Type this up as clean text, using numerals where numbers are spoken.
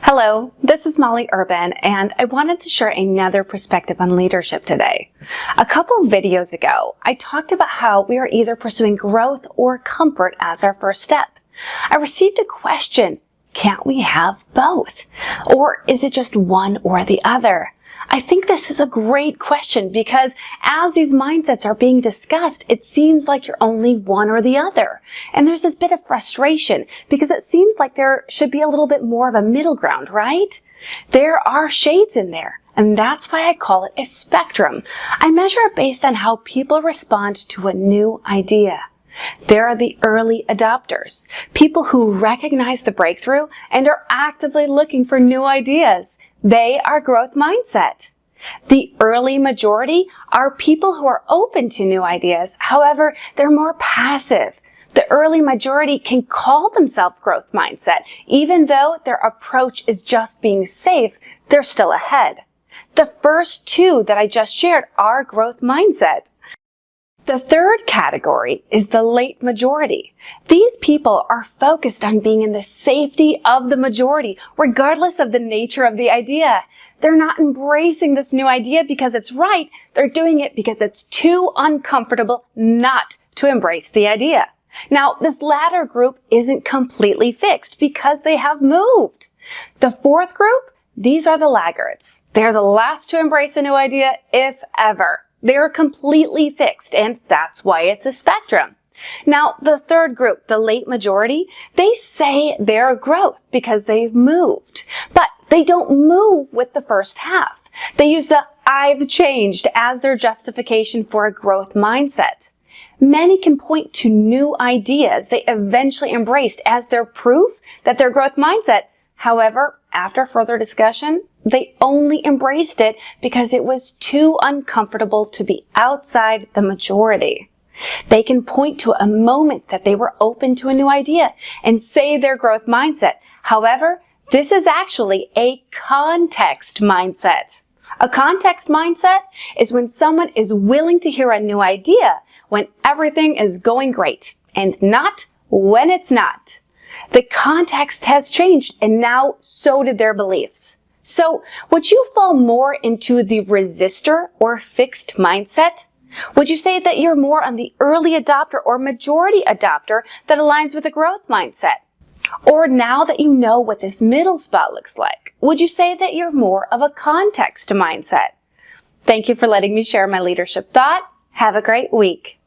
Hello, this is Molly Urban, and I wanted to share another perspective on leadership today. A couple videos ago, I talked about how we are either pursuing growth or comfort as our first step. I received a question, can't we have both? Or is it just one or the other? I think this is a great question because as these mindsets are being discussed, it seems like you're only one or the other. And there's this bit of frustration because it seems like there should be a little bit more of a middle ground, right? There are shades in there, and that's why I call it a spectrum. I measure it based on how people respond to a new idea. There are the early adopters, people who recognize the breakthrough and are actively looking for new ideas. They are growth mindset. The early majority are people who are open to new ideas. However, they're more passive. The early majority can call themselves growth mindset. Even though their approach is just being safe, they're still ahead. The first two that I just shared are growth mindset. The third category is the late majority. These people are focused on being in the safety of the majority, regardless of the nature of the idea. They're not embracing this new idea because it's right. They're doing it because it's too uncomfortable not to embrace the idea. Now, this latter group isn't completely fixed because they have moved. The fourth group, these are the laggards. They're the last to embrace a new idea, if ever. They're completely fixed, and that's why it's a spectrum. Now, the third group, the late majority, they say they're growth because they've moved, but they don't move with the first half. They use the I've changed as their justification for a growth mindset. Many can point to new ideas they eventually embraced as their proof that they're growth mindset. However, after further discussion, they only embraced it because it was too uncomfortable to be outside the majority. They can point to a moment that they were open to a new idea and say their growth mindset. However, this is actually a context mindset. A context mindset is when someone is willing to hear a new idea when everything is going great and not when it's not. The context has changed, and now so did their beliefs. So, would you fall more into the resistor or fixed mindset? Would you say that you're more on the early adopter or majority adopter that aligns with a growth mindset? Or now that you know what this middle spot looks like, would you say that you're more of a context mindset? Thank you for letting me share my leadership thought. Have a great week.